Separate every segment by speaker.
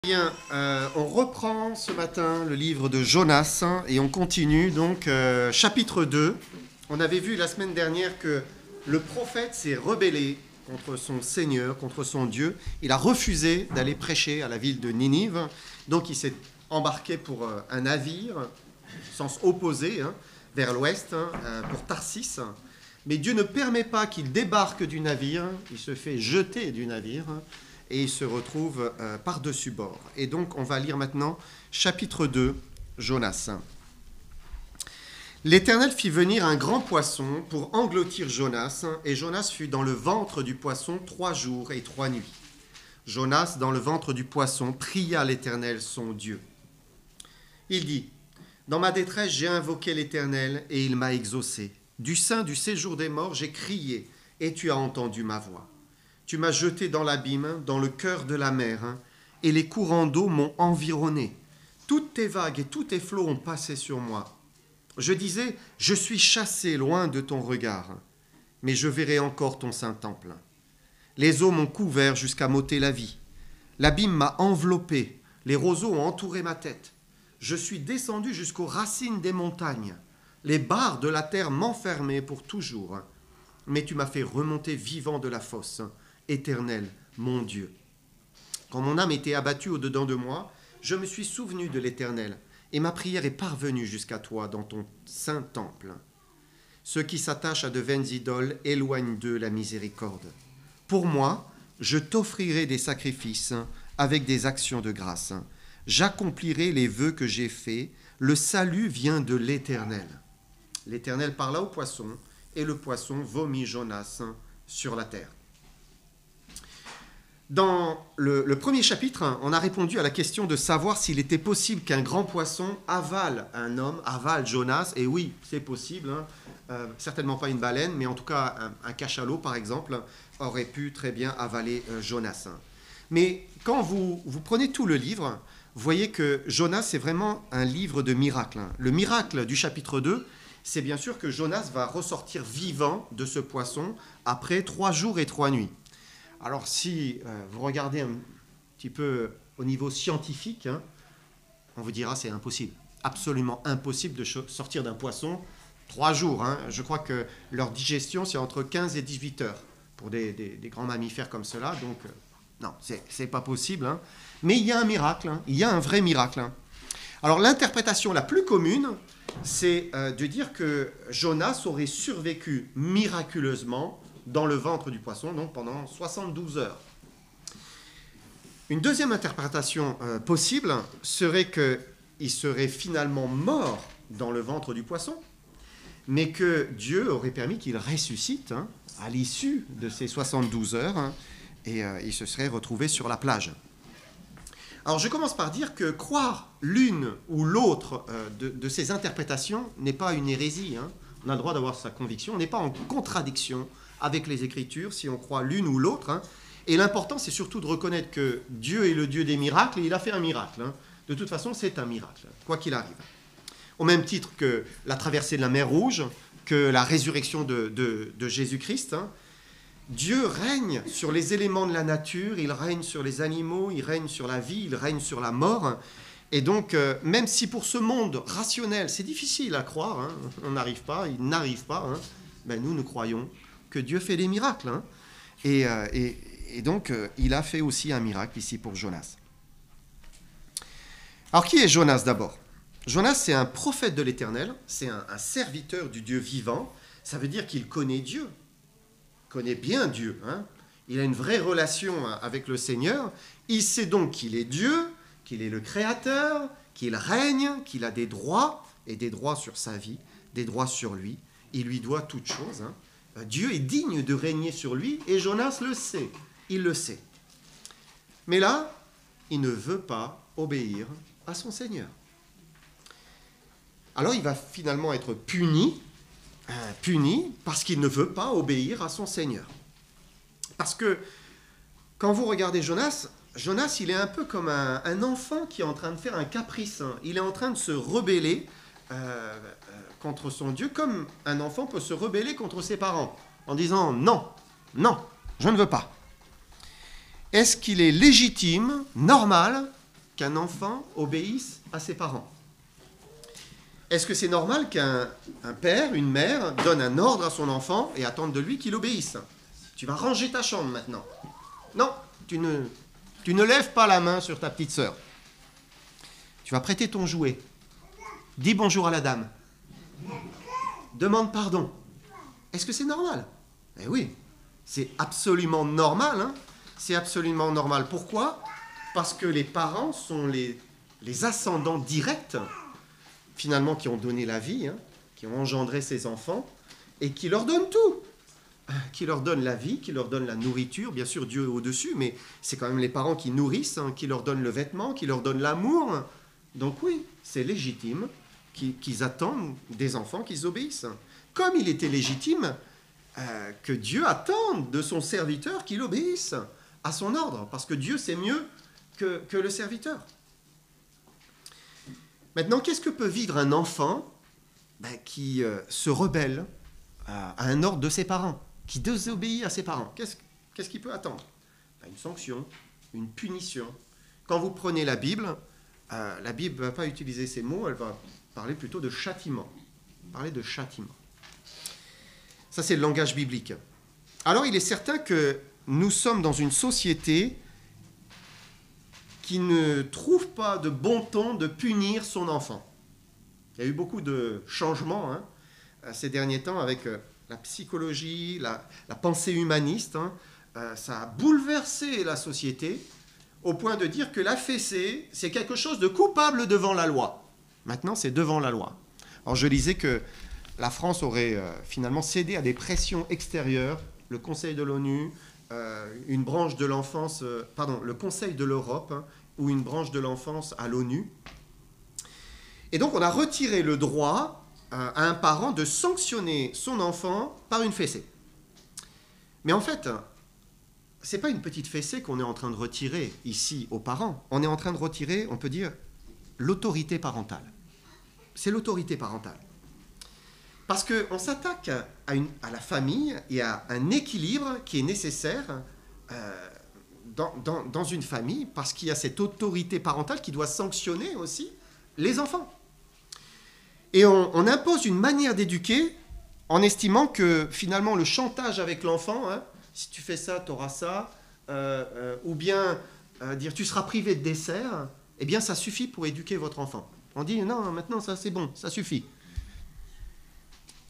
Speaker 1: Bien, on reprend ce matin le livre de Jonas et on continue donc chapitre 2. On avait vu la semaine dernière que le prophète s'est rebellé contre son Seigneur, contre son Dieu. Il a refusé d'aller prêcher à la ville de Ninive. Donc il s'est embarqué pour un navire, sens opposé, vers l'ouest, pour Tarsis. Mais Dieu ne permet pas qu'il débarque du navire. Il se fait jeter du navire. Et il se retrouve par-dessus bord. Et donc, on va lire maintenant chapitre 2, Jonas. L'Éternel fit venir un grand poisson pour engloutir Jonas, et Jonas fut dans le ventre du poisson 3 jours et 3 nuits. Jonas, dans le ventre du poisson, pria l'Éternel son Dieu. Il dit, « Dans ma détresse, j'ai invoqué l'Éternel, et il m'a exaucé. Du sein du séjour des morts, j'ai crié, et tu as entendu ma voix. Tu m'as jeté dans l'abîme, dans le cœur de la mer, et les courants d'eau m'ont environné. Toutes tes vagues et tous tes flots ont passé sur moi. Je disais, je suis chassé loin de ton regard, mais je verrai encore ton saint temple. Les eaux m'ont couvert jusqu'à m'ôter la vie. L'abîme m'a enveloppé, les roseaux ont entouré ma tête. Je suis descendu jusqu'aux racines des montagnes. Les barres de la terre m'enfermaient pour toujours. Mais tu m'as fait remonter vivant de la fosse. Éternel, mon Dieu. Quand mon âme était abattue au-dedans de moi, je me suis souvenu de l'Éternel, et ma prière est parvenue jusqu'à toi dans ton saint temple. Ceux qui s'attachent à de vaines idoles éloignent d'eux la miséricorde. Pour moi, je t'offrirai des sacrifices avec des actions de grâce. J'accomplirai les vœux que j'ai faits. Le salut vient de l'Éternel. L'Éternel parla au poisson, et le poisson vomit Jonas sur la terre. Dans le premier chapitre, on a répondu à la question de savoir s'il était possible qu'un grand poisson avale un homme, avale Jonas. Et oui, c'est possible. Certainement pas une baleine, mais en tout cas un cachalot, par exemple, aurait pu très bien avaler Jonas. Mais quand vous prenez tout le livre, vous voyez que Jonas, c'est vraiment un livre de miracles. Le miracle du chapitre 2, c'est bien sûr que Jonas va ressortir vivant de ce poisson après 3 jours et 3 nuits. Alors si vous regardez un petit peu au niveau scientifique, on vous dira c'est impossible, absolument impossible de sortir d'un poisson 3 jours. Je crois que leur digestion c'est entre 15 et 18 heures pour des grands mammifères comme cela, donc non, c'est pas possible. Mais il y a un miracle, il y a un vrai miracle. Alors l'interprétation la plus commune, c'est de dire que Jonas aurait survécu miraculeusement dans le ventre du poisson, donc pendant 72 heures. Une deuxième interprétation possible serait qu'il serait finalement mort dans le ventre du poisson, mais que Dieu aurait permis qu'il ressuscite à l'issue de ces 72 heures, et il se serait retrouvé sur la plage. Alors je commence par dire que croire l'une ou l'autre de ces interprétations n'est pas une hérésie. On a le droit d'avoir sa conviction, on n'est pas en contradiction avec les Écritures, si on croit l'une ou l'autre. Et l'important, c'est surtout de reconnaître que Dieu est le Dieu des miracles, et il a fait un miracle. De toute façon, c'est un miracle, quoi qu'il arrive. Au même titre que la traversée de la mer Rouge, que la résurrection de Jésus-Christ, Dieu règne sur les éléments de la nature, il règne sur les animaux, il règne sur la vie, il règne sur la mort. Et donc, même si pour ce monde rationnel, c'est difficile à croire, on n'arrive pas, il n'arrive pas, nous croyons que Dieu fait des miracles. Et donc, il a fait aussi un miracle ici pour Jonas. Alors, qui est Jonas d'abord ? Jonas, c'est un prophète de l'Éternel, c'est un serviteur du Dieu vivant. Ça veut dire qu'il connaît Dieu, connaît bien Dieu. Il a une vraie relation avec le Seigneur. Il sait donc qu'il est Dieu, qu'il est le Créateur, qu'il règne, qu'il a des droits, et des droits sur sa vie, des droits sur lui. Il lui doit toutes choses. Dieu est digne de régner sur lui, et Jonas le sait, il le sait. Mais là, il ne veut pas obéir à son Seigneur. Alors il va finalement être puni parce qu'il ne veut pas obéir à son Seigneur. Parce que quand vous regardez Jonas, il est un peu comme un enfant qui est en train de faire un caprice. Il est en train de se rebeller contre son Dieu, comme un enfant peut se rebeller contre ses parents, en disant « Non, non, je ne veux pas ». Est-ce qu'il est légitime, normal, qu'un enfant obéisse à ses parents? Est-ce que c'est normal qu'un père, une mère, donne un ordre à son enfant et attende de lui qu'il obéisse? Tu vas ranger ta chambre maintenant. Non, tu ne lèves pas la main sur ta petite sœur. Tu vas prêter ton jouet. Dis bonjour à la dame. Demande pardon. Est-ce que c'est normal? Eh oui, c'est absolument normal. Hein, c'est absolument normal. Pourquoi? Parce que les parents sont les ascendants directs, finalement, qui ont donné la vie, hein, qui ont engendré ces enfants, et qui leur donnent tout. Qui leur donnent la vie, qui leur donnent la nourriture, bien sûr Dieu est au-dessus, mais c'est quand même les parents qui nourrissent, hein, qui leur donnent le vêtement, qui leur donnent l'amour. Donc oui, c'est légitime qu'ils attendent des enfants qu'ils obéissent. Comme il était légitime que Dieu attende de son serviteur qu'il obéisse à son ordre, parce que Dieu c'est mieux que le serviteur. Maintenant, qu'est-ce que peut vivre un enfant qui se rebelle à un ordre de ses parents, qui désobéit à ses parents? Qu'est-ce qu'il peut attendre? Une sanction, une punition. Quand vous prenez la Bible ne va pas utiliser ces mots, elle va parler plutôt de châtiment. Parler de châtiment. Ça, c'est le langage biblique. Alors, il est certain que nous sommes dans une société qui ne trouve pas de bon ton de punir son enfant. Il y a eu beaucoup de changements ces derniers temps avec la psychologie, la pensée humaniste. Ça a bouleversé la société au point de dire que la fessée, c'est quelque chose de coupable devant la loi. Maintenant, c'est devant la loi. Alors, je lisais que la France aurait finalement cédé à des pressions extérieures, le Conseil de l'ONU, une branche de l'enfance, le Conseil de l'Europe, ou une branche de l'enfance à l'ONU. Et donc, on a retiré le droit à un parent de sanctionner son enfant par une fessée. Mais en fait, ce n'est pas une petite fessée qu'on est en train de retirer ici aux parents. On est en train de retirer, on peut dire, l'autorité parentale. C'est l'autorité parentale. Parce qu'on s'attaque à la famille et à un équilibre qui est nécessaire dans une famille, parce qu'il y a cette autorité parentale qui doit sanctionner aussi les enfants. Et on impose une manière d'éduquer en estimant que finalement le chantage avec l'enfant, si tu fais ça, tu auras ça, ou bien dire tu seras privé de dessert, eh bien ça suffit pour éduquer votre enfant. On dit non, maintenant ça c'est bon, ça suffit.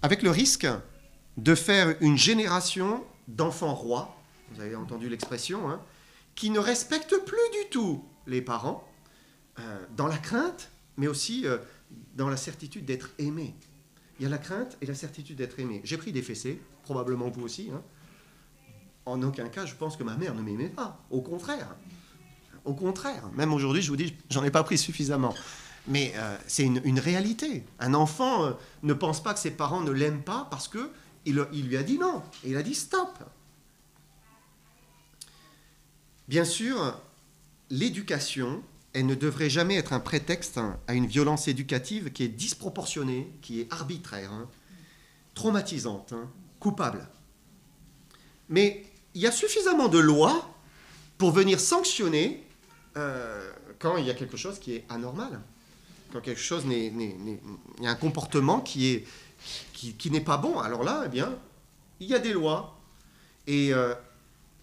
Speaker 1: Avec le risque de faire une génération d'enfants rois, vous avez entendu l'expression, qui ne respectent plus du tout les parents, dans la crainte, mais aussi dans la certitude d'être aimé. Il y a la crainte et la certitude d'être aimé. J'ai pris des fessées, probablement vous aussi. En aucun cas, je pense que ma mère ne m'aimait pas. Au contraire. Au contraire. Même aujourd'hui, je vous dis, j'en ai pas pris suffisamment. Mais c'est une réalité. Un enfant ne pense pas que ses parents ne l'aiment pas parce qu'il lui a dit non. Et il a dit stop. Bien sûr, l'éducation, elle ne devrait jamais être un prétexte à une violence éducative qui est disproportionnée, qui est arbitraire, traumatisante, coupable. Mais il y a suffisamment de lois pour venir sanctionner quand il y a quelque chose qui est anormal. Quand quelque chose il y a un comportement qui n'est pas bon. Alors là, eh bien, il y a des lois. Et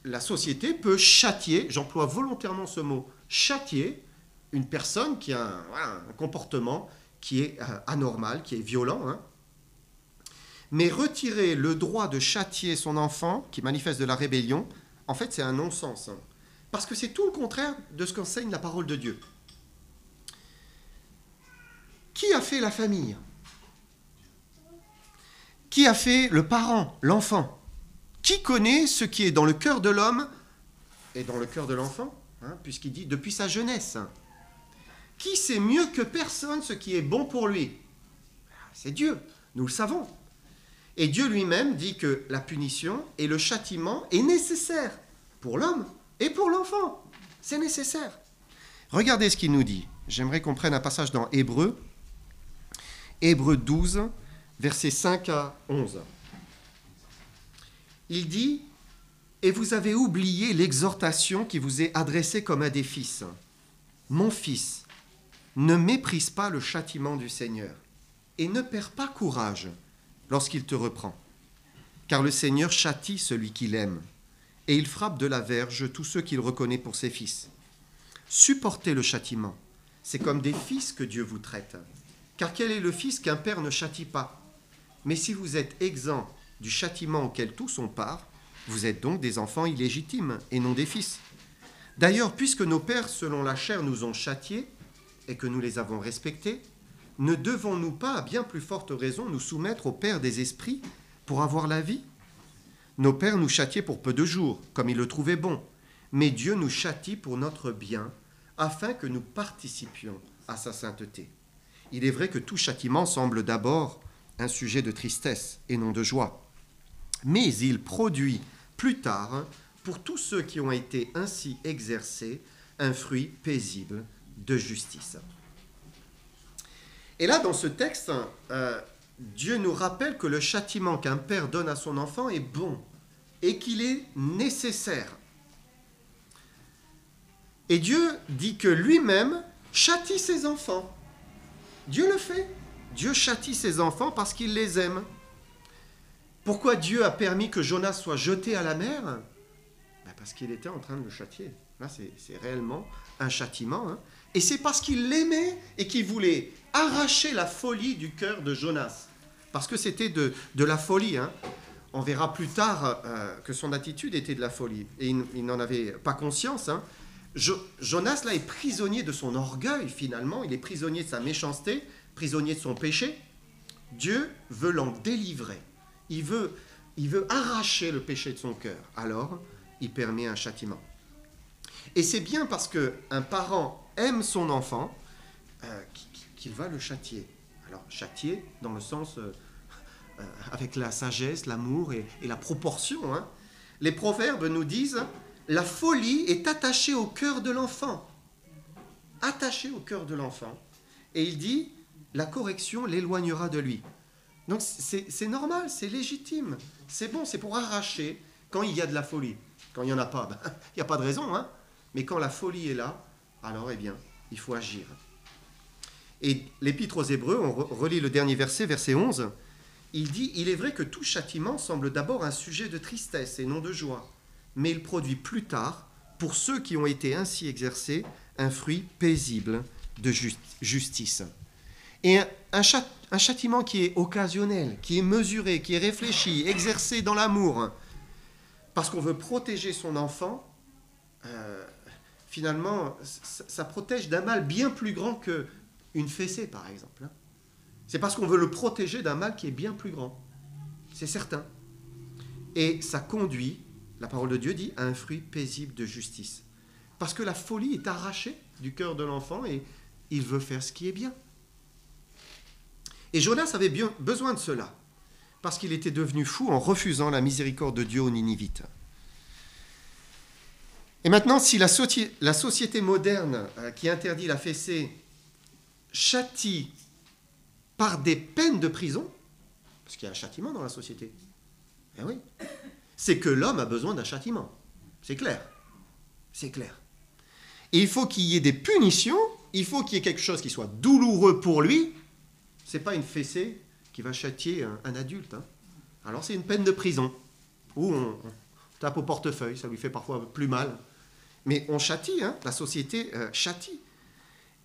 Speaker 1: la société peut châtier, j'emploie volontairement ce mot, châtier une personne qui a un comportement qui est anormal, qui est violent. Mais retirer le droit de châtier son enfant qui manifeste de la rébellion, en fait, c'est un non-sens. Parce que c'est tout le contraire de ce qu'enseigne la parole de Dieu. Qui a fait la famille? Qui a fait le parent, l'enfant? Qui connaît ce qui est dans le cœur de l'homme et dans le cœur de l'enfant, puisqu'il dit depuis sa jeunesse? Qui sait mieux que personne ce qui est bon pour lui? C'est Dieu, nous le savons. Et Dieu lui-même dit que la punition et le châtiment est nécessaire pour l'homme et pour l'enfant. C'est nécessaire. Regardez ce qu'il nous dit. J'aimerais qu'on prenne un passage dans Hébreux 12, versets 5 à 11. Il dit « Et vous avez oublié l'exhortation qui vous est adressée comme à des fils. Mon fils, ne méprise pas le châtiment du Seigneur et ne perds pas courage lorsqu'il te reprend. Car le Seigneur châtie celui qu'il aime et il frappe de la verge tous ceux qu'il reconnaît pour ses fils. Supportez le châtiment, c'est comme des fils que Dieu vous traite. Car quel est le fils qu'un père ne châtie pas? Mais si vous êtes exempts du châtiment auquel tous ont part, vous êtes donc des enfants illégitimes et non des fils. D'ailleurs, puisque nos pères selon la chair nous ont châtiés et que nous les avons respectés, ne devons-nous pas, à bien plus forte raison, nous soumettre au Père des esprits pour avoir la vie? Nos pères nous châtiaient pour peu de jours, comme ils le trouvaient bon, mais Dieu nous châtie pour notre bien, afin que nous participions à sa sainteté. Il est vrai que tout châtiment semble d'abord un sujet de tristesse et non de joie, mais il produit plus tard, pour tous ceux qui ont été ainsi exercés, un fruit paisible de justice. Et là, dans ce texte, Dieu nous rappelle que le châtiment qu'un père donne à son enfant est bon et qu'il est nécessaire. Et Dieu dit que lui-même châtie ses enfants. Dieu le fait. Dieu châtie ses enfants parce qu'il les aime. Pourquoi Dieu a permis que Jonas soit jeté à la mer? Parce qu'il était en train de le châtier. Là, c'est réellement un châtiment. Hein. Et c'est parce qu'il l'aimait et qu'il voulait arracher la folie du cœur de Jonas. Parce que c'était de la folie. Hein. On verra plus tard que son attitude était de la folie. Et il n'en avait pas conscience. Hein. Jonas, là, est prisonnier de son orgueil, finalement. Il est prisonnier de sa méchanceté, prisonnier de son péché. Dieu veut l'en délivrer. Il veut arracher le péché de son cœur. Alors, il permet un châtiment. Et c'est bien parce qu'un parent aime son enfant qu'il va le châtier. Alors, châtier dans le sens avec la sagesse, l'amour et la proportion. Hein. Les proverbes nous disent « La folie est attachée au cœur de l'enfant. » Attachée au cœur de l'enfant. Et il dit « La correction l'éloignera de lui. » Donc, c'est normal, c'est légitime. C'est bon, c'est pour arracher quand il y a de la folie. Quand il n'y en a pas, il n'y a pas de raison. Hein. Mais quand la folie est là, alors, eh bien, il faut agir. Et l'Épître aux Hébreux, on relit le dernier verset, verset 11, il dit « Il est vrai que tout châtiment semble d'abord un sujet de tristesse et non de joie, mais il produit plus tard, pour ceux qui ont été ainsi exercés, un fruit paisible de justice. » Et un châtiment qui est occasionnel, qui est mesuré, qui est réfléchi, exercé dans l'amour, parce qu'on veut protéger son enfant, finalement, ça protège d'un mal bien plus grand qu'une fessée, par exemple. C'est parce qu'on veut le protéger d'un mal qui est bien plus grand. C'est certain. Et ça conduit, la parole de Dieu dit, à un fruit paisible de justice. Parce que la folie est arrachée du cœur de l'enfant et il veut faire ce qui est bien. Et Jonas avait bien besoin de cela, parce qu'il était devenu fou en refusant la miséricorde de Dieu aux Ninivites. Et maintenant, si la société moderne qui interdit la fessée châtie par des peines de prison, parce qu'il y a un châtiment dans la société, eh oui, c'est que l'homme a besoin d'un châtiment. C'est clair. C'est clair. Et il faut qu'il y ait des punitions, il faut qu'il y ait quelque chose qui soit douloureux pour lui. C'est pas une fessée qui va châtier un adulte. Hein. Alors c'est une peine de prison, où on tape au portefeuille, ça lui fait parfois plus mal. Mais on châtie, hein, la société châtie.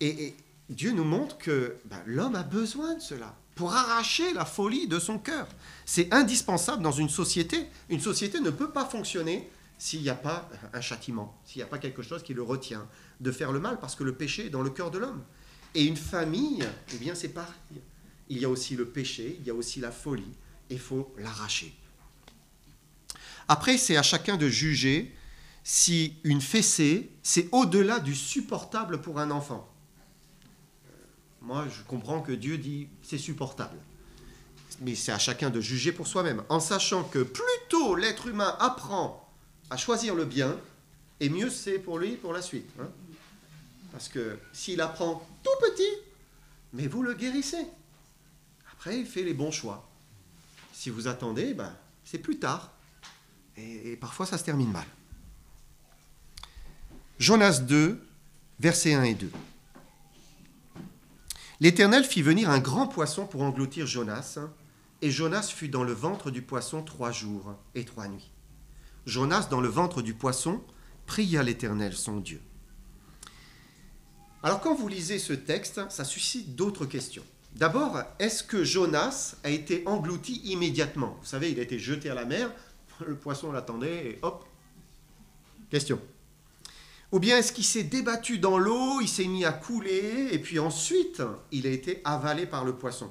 Speaker 1: Et Dieu nous montre que l'homme a besoin de cela, pour arracher la folie de son cœur. C'est indispensable dans une société. Une société ne peut pas fonctionner s'il n'y a pas un châtiment, s'il n'y a pas quelque chose qui le retient de faire le mal, parce que le péché est dans le cœur de l'homme. Et une famille, eh bien c'est pareil. Il y a aussi le péché, il y a aussi la folie, et il faut l'arracher. Après, c'est à chacun de juger si une fessée, c'est au-delà du supportable pour un enfant. Moi, je comprends que Dieu dit c'est supportable. Mais c'est à chacun de juger pour soi-même, en sachant que plus tôt l'être humain apprend à choisir le bien, et mieux c'est pour lui pour la suite. Hein. Parce que s'il apprend tout petit, mais vous le guérissez. Après, il fait les bons choix. Si vous attendez, c'est plus tard. Et parfois, ça se termine mal. Jonas 2, versets 1 et 2. L'Éternel fit venir un grand poisson pour engloutir Jonas, et Jonas fut dans le ventre du poisson 3 jours et 3 nuits. Jonas, dans le ventre du poisson, pria l'Éternel, son Dieu. Alors, quand vous lisez ce texte, ça suscite d'autres questions. D'abord, est-ce que Jonas a été englouti immédiatement? Vous savez, il a été jeté à la mer, le poisson l'attendait, et hop, question. Ou bien est-ce qu'il s'est débattu dans l'eau, il s'est mis à couler, et puis ensuite, il a été avalé par le poisson?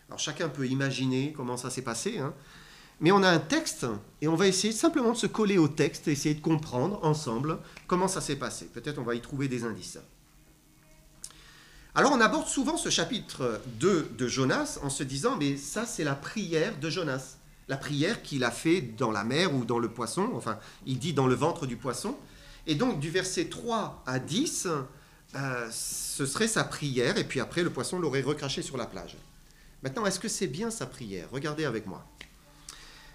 Speaker 1: Alors, chacun peut imaginer comment ça s'est passé, hein. Mais on a un texte, et on va essayer simplement de se coller au texte, et essayer de comprendre ensemble comment ça s'est passé. Peut-être on va y trouver des indices. Alors, on aborde souvent ce chapitre 2 de Jonas en se disant, mais ça, c'est la prière de Jonas. La prière qu'il a fait dans la mer ou dans le poisson, enfin, il dit dans le ventre du poisson. Et donc, du verset 3 à 10, ce serait sa prière, et puis après, le poisson l'aurait recraché sur la plage. Maintenant, est-ce que c'est bien sa prière? Regardez avec moi.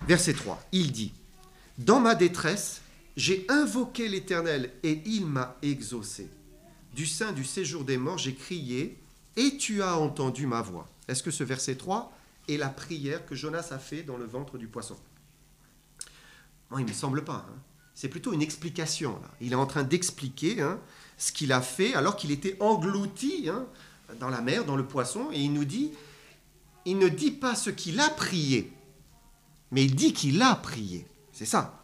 Speaker 1: Verset 3, il dit, « Dans ma détresse, j'ai invoqué l'Éternel, et il m'a exaucé. Du sein du séjour des morts, j'ai crié, et tu as entendu ma voix. » Est-ce que ce verset 3 est la prière que Jonas a fait dans le ventre du poisson? Moi, il ne me semble pas. Hein. C'est plutôt une explication. Là. Il est en train d'expliquer ce qu'il a fait alors qu'il était englouti dans la mer, dans le poisson, et il nous dit, il ne dit pas ce qu'il a prié, mais il dit qu'il a prié. C'est ça.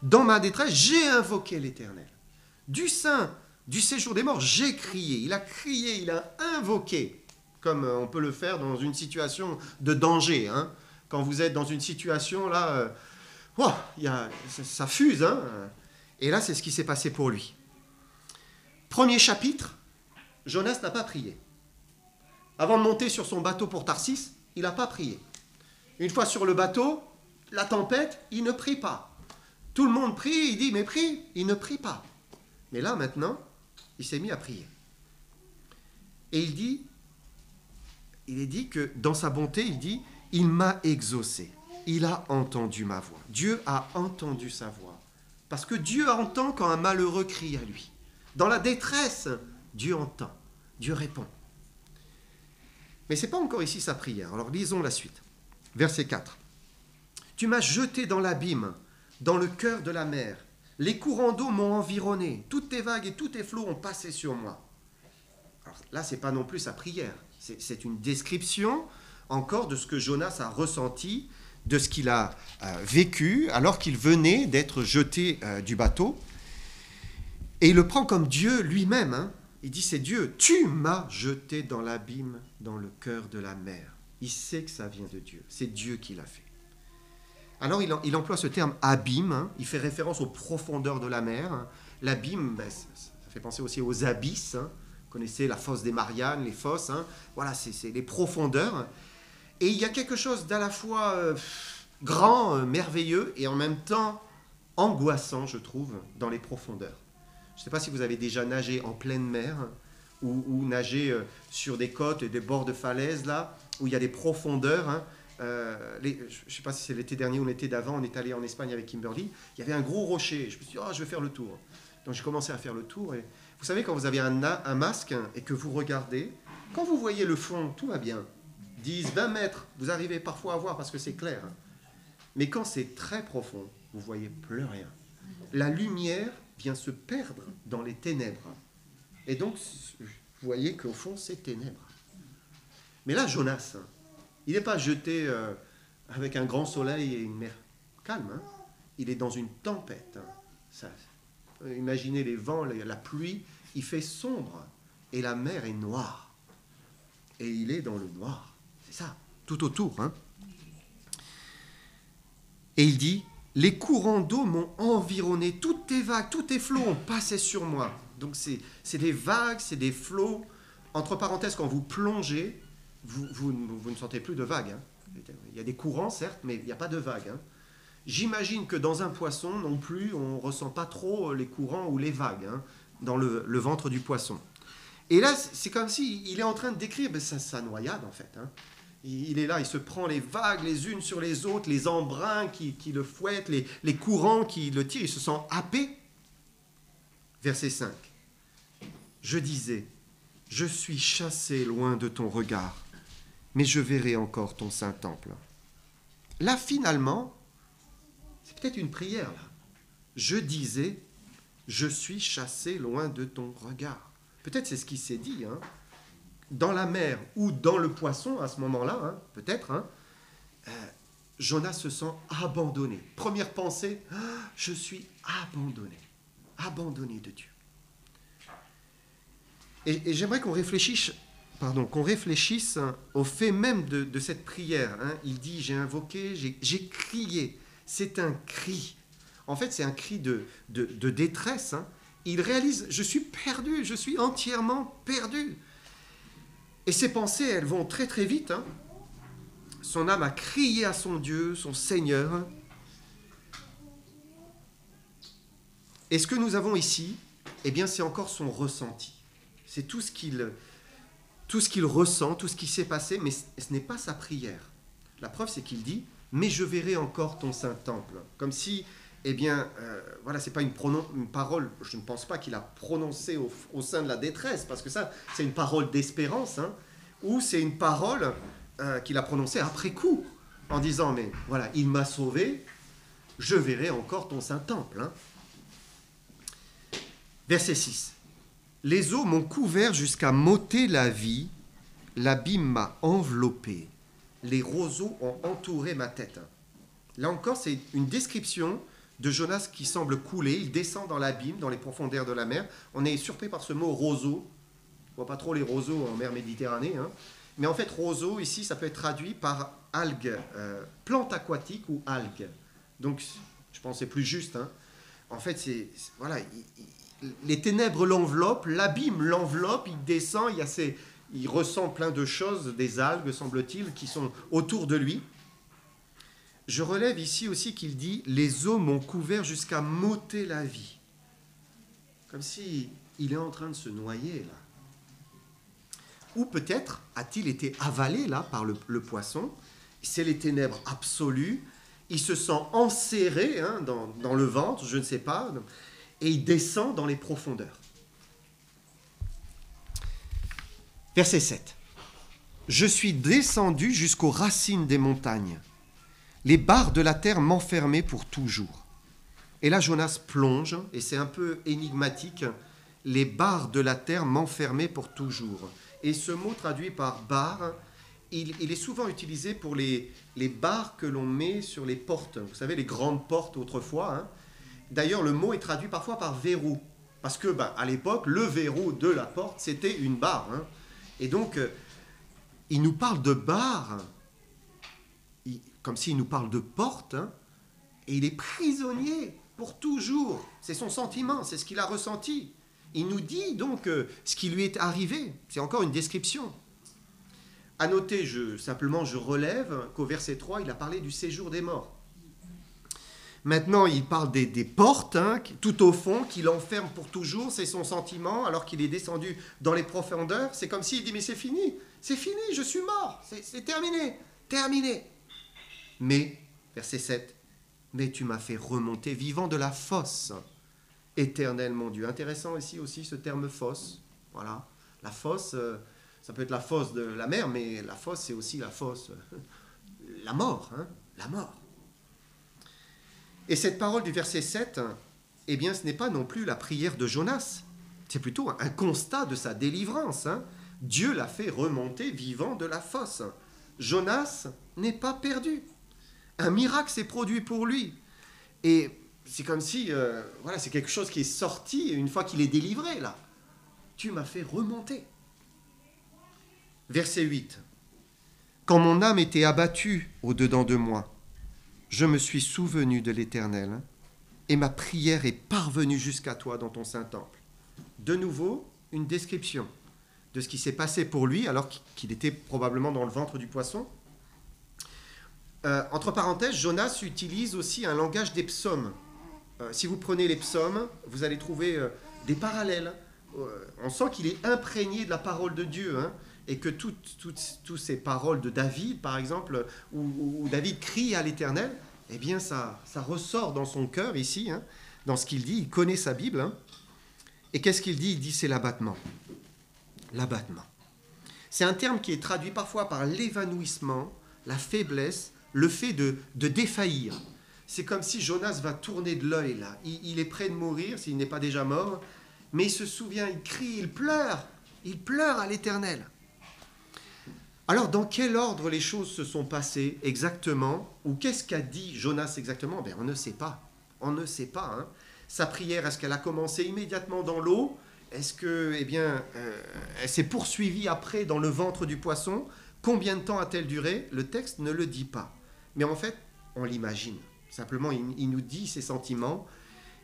Speaker 1: Dans ma détresse, j'ai invoqué l'Éternel. Du sein du séjour des morts, j'ai crié. Il a crié, il a invoqué, comme on peut le faire dans une situation de danger. Hein. Quand vous êtes dans une situation, là, ça fuse. Hein. Et là, c'est ce qui s'est passé pour lui. Premier chapitre, Jonas n'a pas prié. Avant de monter sur son bateau pour Tarsis, il n'a pas prié. Une fois sur le bateau, la tempête, il ne prie pas. Tout le monde prie, il dit, mais prie, il ne prie pas. Mais là, maintenant, il s'est mis à prier. Et il est dit que dans sa bonté, il dit, il m'a exaucé. Il a entendu ma voix. Dieu a entendu sa voix. Parce que Dieu entend quand un malheureux crie à lui. Dans la détresse, Dieu entend. Dieu répond. Mais ce n'est pas encore ici sa prière. Alors lisons la suite. Verset 4. « Tu m'as jeté dans l'abîme, dans le cœur de la mer. Les courants d'eau m'ont environné. Toutes tes vagues et tous tes flots ont passé sur moi. » Alors là, ce n'est pas non plus sa prière. C'est une description encore de ce que Jonas a ressenti, de ce qu'il a vécu alors qu'il venait d'être jeté du bateau. Et il le prend comme Dieu lui-même. Hein. Il dit, c'est Dieu. Tu m'as jeté dans l'abîme, dans le cœur de la mer. Il sait que ça vient de Dieu. C'est Dieu qui l'a fait. Alors, il emploie ce terme abîme. Hein. Il fait référence aux profondeurs de la mer. Hein. L'abîme, ça fait penser aussi aux abysses. Hein. Vous connaissez la fosse des Mariannes, les fosses. Hein. Voilà, c'est les profondeurs. Et il y a quelque chose d'à la fois grand, merveilleux, et en même temps angoissant, je trouve, dans les profondeurs. Je ne sais pas si vous avez déjà nagé en pleine mer ou nagé sur des côtes et des bords de falaises, là, où il y a des profondeurs. Hein. Je ne sais pas si c'est l'été dernier ou l'été d'avant, on est allé en Espagne avec Kimberly. Il y avait un gros rocher. Je me suis dit, je vais faire le tour. Donc j'ai commencé à faire le tour. Et vous savez, quand vous avez un masque et que vous regardez, quand vous voyez le fond, tout va bien. 10, 20 mètres, vous arrivez parfois à voir parce que c'est clair. Mais quand c'est très profond, vous ne voyez plus rien. La lumière vient se perdre dans les ténèbres. Et donc, vous voyez qu'au fond, c'est ténèbres. Mais là, Jonas, il n'est pas jeté avec un grand soleil et une mer calme. Hein. Il est dans une tempête. Hein. Imaginez les vents, la pluie, il fait sombre et la mer est noire. Et il est dans le noir. C'est ça, tout autour. Hein. Et il dit, les courants d'eau m'ont environné, toutes tes vagues, tous tes flots ont passé sur moi. Donc c'est des vagues, c'est des flots. Entre parenthèses, quand vous plongez, vous ne sentez plus de vagues. Hein. Il y a des courants, certes, mais il n'y a pas de vagues. Hein. J'imagine que dans un poisson, non plus, on ne ressent pas trop les courants ou les vagues hein, dans le ventre du poisson. Et là, c'est comme s'il est en train de décrire sa noyade, en fait. Hein. Il est là, il se prend les vagues les unes sur les autres, les embruns qui le fouettent, les courants qui le tirent, il se sent happé. Verset 5. Je disais, je suis chassé loin de ton regard, mais je verrai encore ton saint temple. Là, finalement, c'est peut-être une prière, là. Je disais, je suis chassé loin de ton regard. Peut-être c'est ce qui s'est dit, hein, dans la mer ou dans le poisson à ce moment-là, hein, peut-être, hein, Jonas se sent abandonné. Première pensée, je suis abandonné de Dieu. Et j'aimerais qu'on réfléchisse au fait même de cette prière. Hein. Il dit, j'ai invoqué, j'ai crié. C'est un cri. En fait, c'est un cri de détresse. Hein. Il réalise, je suis perdu, je suis entièrement perdu. Et ses pensées, elles vont très très vite. Hein. Son âme a crié à son Dieu, son Seigneur. Et ce que nous avons ici, eh bien, c'est encore son ressenti. C'est tout ce qu'il ressent, tout ce qui s'est passé, mais ce n'est pas sa prière. La preuve, c'est qu'il dit « Mais je verrai encore ton saint temple ». Comme si, eh bien, voilà, c'est pas une parole, je ne pense pas qu'il a prononcée au sein de la détresse, parce que ça, c'est une parole d'espérance, hein, ou c'est une parole qu'il a prononcée après coup, en disant « Mais voilà, il m'a sauvé, je verrai encore ton saint temple. Hein. » Verset 6. Les eaux m'ont couvert jusqu'à m'ôter la vie, l'abîme m'a enveloppé, les roseaux ont entouré ma tête. Là encore, c'est une description de Jonas qui semble couler, il descend dans l'abîme, dans les profondeurs de la mer. On est surpris par ce mot roseau, on ne voit pas trop les roseaux en mer Méditerranée, hein. Mais en fait, roseau, ici, ça peut être traduit par algue, plante aquatique ou algue. Donc, je pense que c'est plus juste. Hein. En fait, voilà, les ténèbres l'enveloppent, l'abîme l'enveloppe, il descend, il ressent plein de choses, des algues, semble-t-il, qui sont autour de lui. Je relève ici aussi qu'il dit « Les eaux m'ont couvert jusqu'à m'ôter la vie ». Comme si il est en train de se noyer, là. Ou peut-être a-t-il été avalé, là, par le poisson. C'est les ténèbres absolues. Il se sent enserré, hein, dans le ventre, je ne sais pas, et il descend dans les profondeurs. Verset 7. « Je suis descendu jusqu'aux racines des montagnes. Les barres de la terre m'enfermaient pour toujours. » Et là, Jonas plonge, et c'est un peu énigmatique. « Les barres de la terre m'enfermaient pour toujours. » Et ce mot traduit par barre, il est souvent utilisé pour les barres que l'on met sur les portes. Vous savez, les grandes portes autrefois. Hein. D'ailleurs, le mot est traduit parfois par verrou. Parce que, à l'époque, le verrou de la porte, c'était une barre. Hein. Et donc, il nous parle de barre, comme s'il nous parle de porte, hein, et il est prisonnier pour toujours. C'est son sentiment, c'est ce qu'il a ressenti. Il nous dit donc ce qui lui est arrivé. C'est encore une description. À noter, je relève qu'au verset 3, il a parlé du séjour des morts. Maintenant, il parle des portes, hein, tout au fond, qui l'enferment pour toujours. C'est son sentiment, alors qu'il est descendu dans les profondeurs. C'est comme s'il dit, mais c'est fini, je suis mort, c'est terminé. Mais, verset 7, mais tu m'as fait remonter vivant de la fosse. Éternel mon Dieu. Intéressant ici aussi ce terme fosse. Voilà. La fosse, ça peut être la fosse de la mer, mais la fosse, c'est aussi la fosse, la mort. Hein, la mort. Et cette parole du verset 7, eh bien, ce n'est pas non plus la prière de Jonas. C'est plutôt un constat de sa délivrance. Hein. Dieu l'a fait remonter vivant de la fosse. Jonas n'est pas perdu. Un miracle s'est produit pour lui. Et c'est comme si, voilà, c'est quelque chose qui est sorti une fois qu'il est délivré, là. Tu m'as fait remonter. Verset 8. Quand mon âme était abattue au-dedans de moi, je me suis souvenu de l'Éternel, et ma prière est parvenue jusqu'à toi dans ton saint temple. De nouveau, une description de ce qui s'est passé pour lui, alors qu'il était probablement dans le ventre du poisson. Entre parenthèses, Jonas utilise aussi un langage des psaumes. Si vous prenez les psaumes, vous allez trouver des parallèles. On sent qu'il est imprégné de la parole de Dieu, hein, et que toutes ces paroles de David, par exemple, où David crie à l'Éternel, eh bien ça ressort dans son cœur ici, hein, dans ce qu'il dit. Il connaît sa Bible. Hein. Et qu'est-ce qu'il dit? Il dit c'est l'abattement. L'abattement. C'est un terme qui est traduit parfois par l'évanouissement, la faiblesse, le fait de défaillir. C'est comme si Jonas va tourner de l'œil là. Il est près de mourir, s'il n'est pas déjà mort, mais il se souvient, il crie, il pleure à l'Éternel. Alors, dans quel ordre les choses se sont passées exactement? Ou qu'est-ce qu'a dit Jonas exactement? Ben, on ne sait pas. On ne sait pas. Hein. Sa prière, est-ce qu'elle a commencé immédiatement dans l'eau? Est-ce que, elle s'est poursuivie après dans le ventre du poisson? Combien de temps a-t-elle duré? Le texte ne le dit pas. Mais en fait, on l'imagine. Simplement, il nous dit ses sentiments.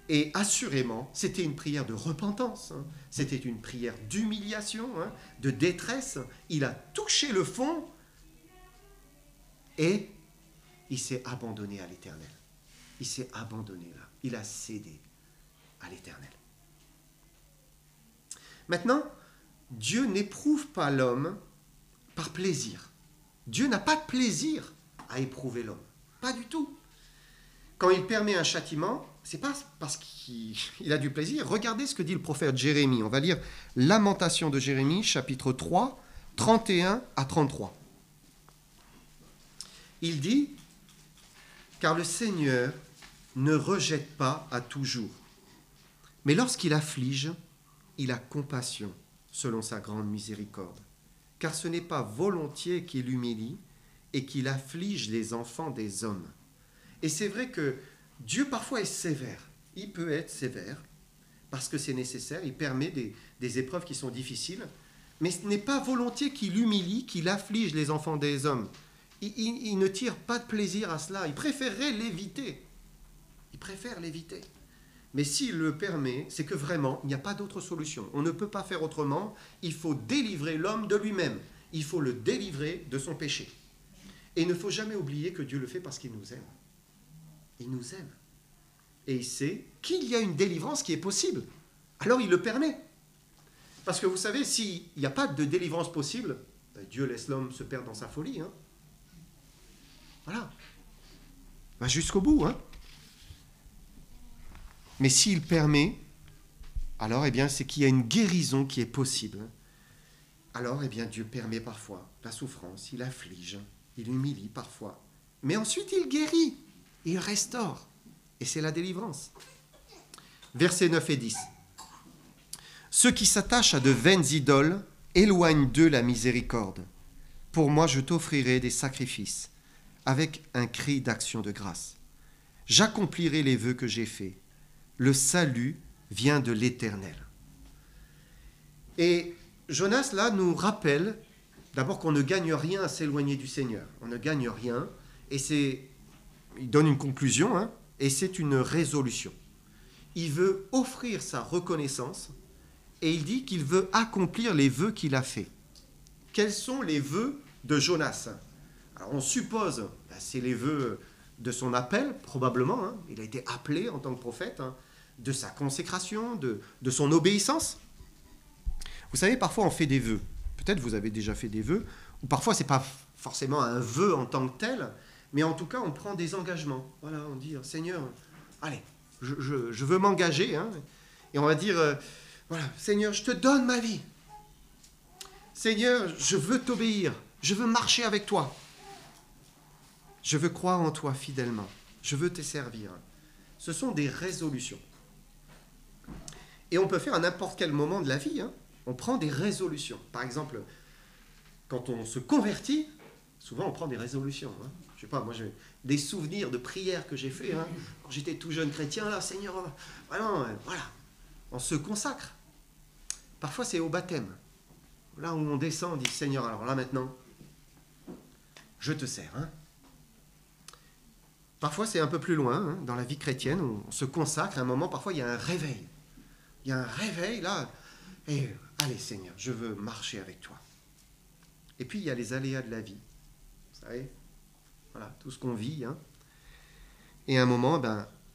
Speaker 1: Et assurément, c'était une prière de repentance, hein. C'était une prière d'humiliation, hein, de détresse. Il a touché le fond et il s'est abandonné à l'Éternel. Il s'est abandonné là. Il a cédé à l'Éternel. Maintenant, Dieu n'éprouve pas l'homme par plaisir. Dieu n'a pas de plaisir à éprouver l'homme. Pas du tout. Quand il permet un châtiment, c'est pas parce qu'il a du plaisir. Regardez ce que dit le prophète Jérémie. On va lire Lamentation de Jérémie, chapitre 3, 31 à 33. Il dit « Car le Seigneur ne rejette pas à toujours, mais lorsqu'il afflige, il a compassion selon sa grande miséricorde. Car ce n'est pas volontiers qu'il humilie et qu'il afflige les enfants des hommes. » Et c'est vrai que Dieu parfois est sévère. Il peut être sévère parce que c'est nécessaire. Il permet des épreuves qui sont difficiles. Mais ce n'est pas volontiers qu'il humilie, qu'il afflige les enfants des hommes. Il ne tire pas de plaisir à cela. Il préférerait l'éviter. Il préfère l'éviter. Mais s'il le permet, c'est que vraiment, il n'y a pas d'autre solution. On ne peut pas faire autrement. Il faut délivrer l'homme de lui-même. Il faut le délivrer de son péché. Et il ne faut jamais oublier que Dieu le fait parce qu'il nous aime. Il nous aime. Et il sait qu'il y a une délivrance qui est possible. Alors il le permet. Parce que vous savez, s'il n'y a pas de délivrance possible, Dieu laisse l'homme se perdre dans sa folie. Hein. Voilà. Va jusqu'au bout. Hein. Mais s'il permet, alors c'est qu'il y a une guérison qui est possible. Alors Dieu permet parfois la souffrance, il afflige, il humilie parfois. Mais ensuite il guérit. Il restaure. Et c'est la délivrance. Versets 9 et 10. Ceux qui s'attachent à de vaines idoles éloignent d'eux la miséricorde. Pour moi, je t'offrirai des sacrifices avec un cri d'action de grâce. J'accomplirai les vœux que j'ai faits. Le salut vient de l'Éternel. Et Jonas, là, nous rappelle d'abord qu'on ne gagne rien à s'éloigner du Seigneur. On ne gagne rien. Et il donne une conclusion, hein, et c'est une résolution. Il veut offrir sa reconnaissance et il dit qu'il veut accomplir les vœux qu'il a faits. Quels sont les vœux de Jonas? Alors on suppose, c'est les vœux de son appel, probablement, hein, il a été appelé en tant que prophète, hein, de sa consécration, de son obéissance. Vous savez, parfois on fait des vœux. Peut-être vous avez déjà fait des vœux, ou parfois ce n'est pas forcément un vœu en tant que tel, mais en tout cas, on prend des engagements. Voilà, on dit, Seigneur, allez, je veux m'engager. Hein, et on va dire, voilà, Seigneur, je te donne ma vie. Seigneur, je veux t'obéir. Je veux marcher avec toi. Je veux croire en toi fidèlement. Je veux te servir. Ce sont des résolutions. Et on peut faire à n'importe quel moment de la vie. Hein. On prend des résolutions. Par exemple, quand on se convertit, souvent on prend des résolutions. Hein. Je sais pas, moi j'ai des souvenirs de prières que j'ai fait hein, quand j'étais tout jeune chrétien, là, Seigneur, voilà, on se consacre. Parfois c'est au baptême, là où on descend, on dit Seigneur, alors là maintenant, je te sers. Hein. Parfois c'est un peu plus loin, hein, dans la vie chrétienne, on se consacre à un moment, parfois il y a un réveil. Il y a un réveil là, et allez Seigneur, je veux marcher avec toi. Et puis il y a les aléas de la vie, vous savez. Voilà, tout ce qu'on vit. Hein. Et à un moment,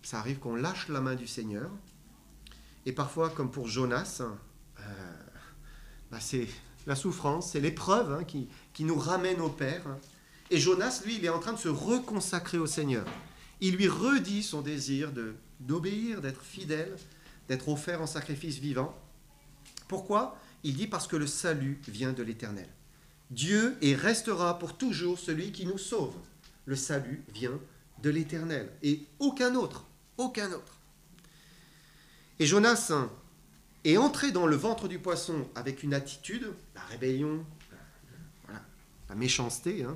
Speaker 1: ça arrive qu'on lâche la main du Seigneur. Et parfois, comme pour Jonas, c'est la souffrance, c'est l'épreuve hein, qui nous ramène au Père. Hein. Et Jonas, lui, il est en train de se reconsacrer au Seigneur. Il lui redit son désir d'obéir, d'être fidèle, d'être offert en sacrifice vivant. Pourquoi? Il dit parce que le salut vient de l'Éternel. Dieu et restera pour toujours celui qui nous sauve. Le salut vient de l'Éternel et aucun autre, aucun autre. Et Jonas est entré dans le ventre du poisson avec une attitude, la rébellion, voilà, la méchanceté, hein,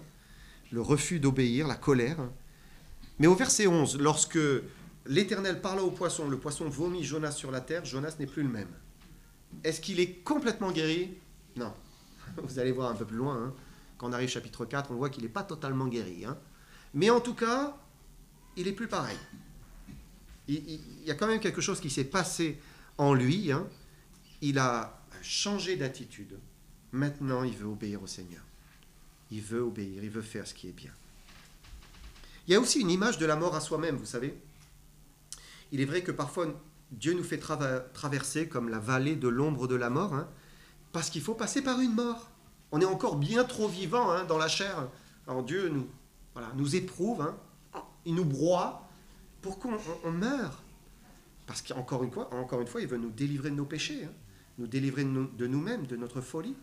Speaker 1: le refus d'obéir, la colère. Mais au verset 11, lorsque l'Éternel parla au poisson, le poisson vomit Jonas sur la terre, Jonas n'est plus le même. Est-ce qu'il est complètement guéri? Non. Vous allez voir un peu plus loin, hein. Quand on arrive au chapitre 4, on voit qu'il n'est pas totalement guéri. Hein. Mais en tout cas, il n'est plus pareil. Il y a quand même quelque chose qui s'est passé en lui. Hein. Il a changé d'attitude. Maintenant, il veut obéir au Seigneur. Il veut obéir, il veut faire ce qui est bien. Il y a aussi une image de la mort à soi-même, vous savez. Il est vrai que parfois, Dieu nous fait traverser comme la vallée de l'ombre de la mort, hein, parce qu'il faut passer par une mort. On est encore bien trop vivant hein, dans la chair. Alors Dieu nous éprouve, hein, il nous broie pour qu'on meure. Parce qu'encore une fois, il veut nous délivrer de nos péchés, hein, nous délivrer de nous-mêmes, de notre folie.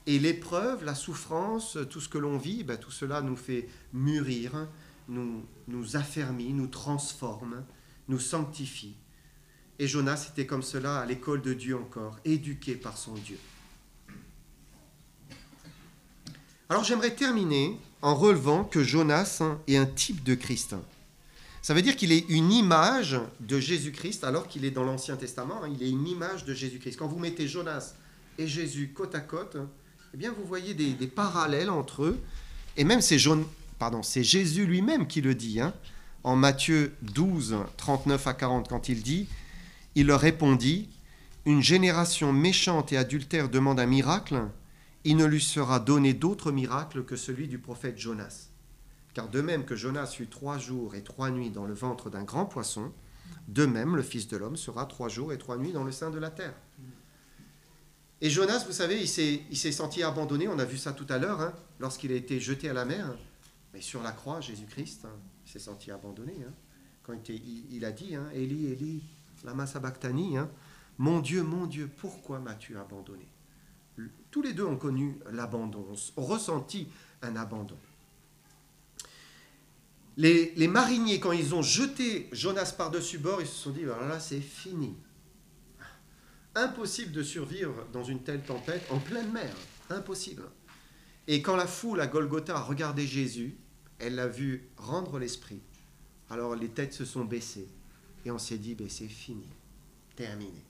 Speaker 1: Et l'épreuve, la souffrance, tout ce que l'on vit, ben, tout cela nous fait mûrir, hein, nous affermit, nous transforme, nous sanctifie. Et Jonas était comme cela à l'école de Dieu encore, éduqué par son Dieu. Alors j'aimerais terminer en relevant que Jonas est un type de Christ. Ça veut dire qu'il est une image de Jésus-Christ alors qu'il est dans l'Ancien Testament. Il est une image de Jésus-Christ. Quand vous mettez Jonas et Jésus côte à côte, eh bien vous voyez des parallèles entre eux. Et même c'est Jésus lui-même qui le dit. Hein, en Matthieu 12, 39 à 40, quand il dit, il leur répondit, « Une génération méchante et adultère demande un miracle, il ne lui sera donné d'autre miracle que celui du prophète Jonas. Car de même que Jonas fut 3 jours et 3 nuits dans le ventre d'un grand poisson, de même le Fils de l'homme sera 3 jours et 3 nuits dans le sein de la terre. » Et Jonas, vous savez, il s'est senti abandonné, on a vu ça tout à l'heure, hein, lorsqu'il a été jeté à la mer. Mais sur la croix, Jésus-Christ, hein, il s'est senti abandonné. Hein, quand il a dit, hein, « Élie, Élie, lama sabachthani, hein, mon Dieu, pourquoi m'as-tu abandonné ?» Tous les deux ont connu l'abandon, ont ressenti un abandon. Les mariniers, quand ils ont jeté Jonas par-dessus bord, ils se sont dit, alors là, c'est fini. Impossible de survivre dans une telle tempête en pleine mer. Impossible. Et quand la foule à Golgotha a regardé Jésus, elle l'a vu rendre l'esprit. Alors les têtes se sont baissées. Et on s'est dit, ben, c'est fini. Terminé.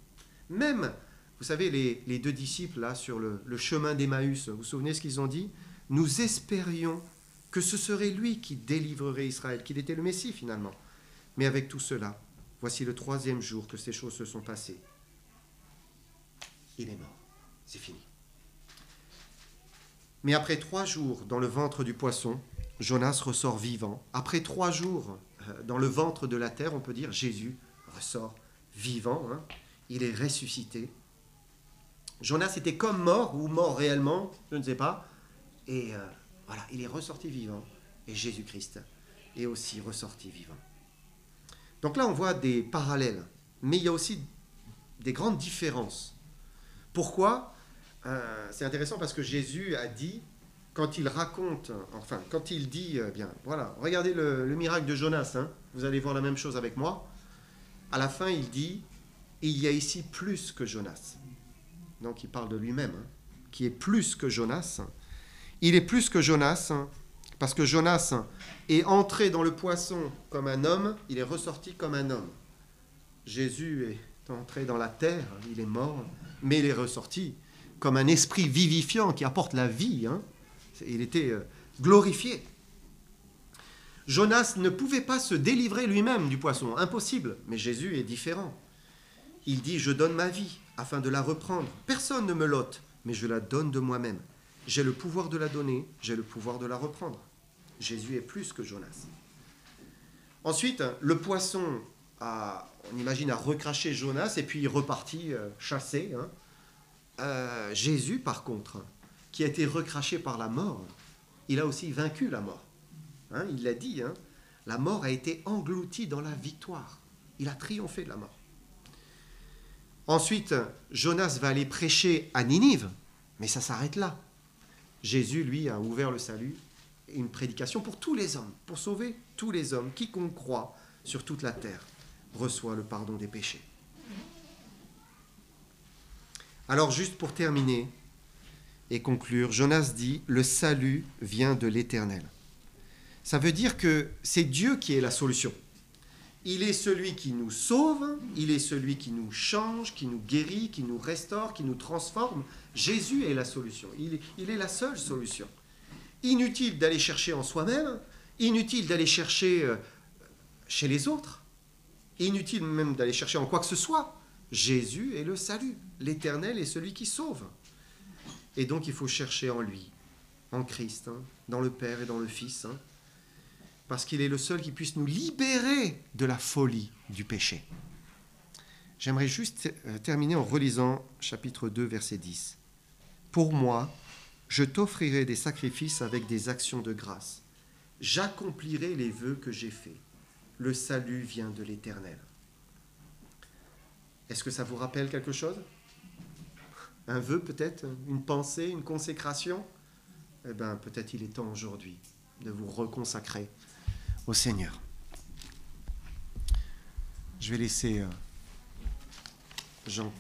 Speaker 1: Même, vous savez, les 2 disciples, là, sur le chemin d'Emmaüs, vous vous souvenez ce qu'ils ont dit? Nous espérions que ce serait lui qui délivrerait Israël, qu'il était le Messie, finalement. Mais avec tout cela, voici le 3e jour que ces choses se sont passées. Il est mort. C'est fini. Mais après 3 jours dans le ventre du poisson, Jonas ressort vivant. Après 3 jours dans le ventre de la terre, on peut dire Jésus ressort vivant. Hein. Il est ressuscité. Jonas était comme mort, ou mort réellement, je ne sais pas. Et voilà, il est ressorti vivant. Et Jésus-Christ est aussi ressorti vivant. Donc là, on voit des parallèles. Mais il y a aussi des grandes différences. Pourquoi ? C'est intéressant parce que Jésus a dit, quand il dit, bien, voilà, regardez le miracle de Jonas, hein, vous allez voir la même chose avec moi. À la fin, il dit, il y a ici plus que Jonas. Donc il parle de lui-même, hein, qui est plus que Jonas. Il est plus que Jonas, hein, parce que Jonas est entré dans le poisson comme un homme, il est ressorti comme un homme. Jésus est entré dans la terre, il est mort, mais il est ressorti comme un esprit vivifiant qui apporte la vie. Hein. Il était glorifié. Jonas ne pouvait pas se délivrer lui-même du poisson, impossible, mais Jésus est différent. Il dit, je donne ma vie afin de la reprendre. Personne ne me l'ôte, mais je la donne de moi-même. J'ai le pouvoir de la donner, j'ai le pouvoir de la reprendre. Jésus est plus que Jonas. Ensuite, le poisson, on imagine, a recraché Jonas et puis il repartit chasser. Hein. Jésus, par contre, qui a été recraché par la mort, il a aussi vaincu la mort. Hein, il l'a dit, hein, la mort a été engloutie dans la victoire. Il a triomphé de la mort. Ensuite, Jonas va aller prêcher à Ninive, mais ça s'arrête là. Jésus, lui, a ouvert le salut, une prédication pour tous les hommes, pour sauver tous les hommes. Quiconque croit sur toute la terre reçoit le pardon des péchés. Alors, juste pour terminer et conclure, Jonas dit « Le salut vient de l'Éternel ». Ça veut dire que c'est Dieu qui est la solution. Il est celui qui nous sauve, il est celui qui nous change, qui nous guérit, qui nous restaure, qui nous transforme. Jésus est la solution, il est la seule solution. Inutile d'aller chercher en soi-même, inutile d'aller chercher chez les autres, inutile même d'aller chercher en quoi que ce soit. Jésus est le salut, l'Éternel est celui qui sauve. Et donc il faut chercher en lui, en Christ, dans le Père et dans le Fils, parce qu'il est le seul qui puisse nous libérer de la folie du péché. J'aimerais juste terminer en relisant chapitre 2, verset 10. « Pour moi, je t'offrirai des sacrifices avec des actions de grâce. J'accomplirai les vœux que j'ai faits. Le salut vient de l'Éternel. » Est-ce que ça vous rappelle quelque chose? Un vœu peut-être? Une pensée? Une consécration? Eh bien, peut-être il est temps aujourd'hui de vous reconsacrer au Seigneur. Je vais laisser Jean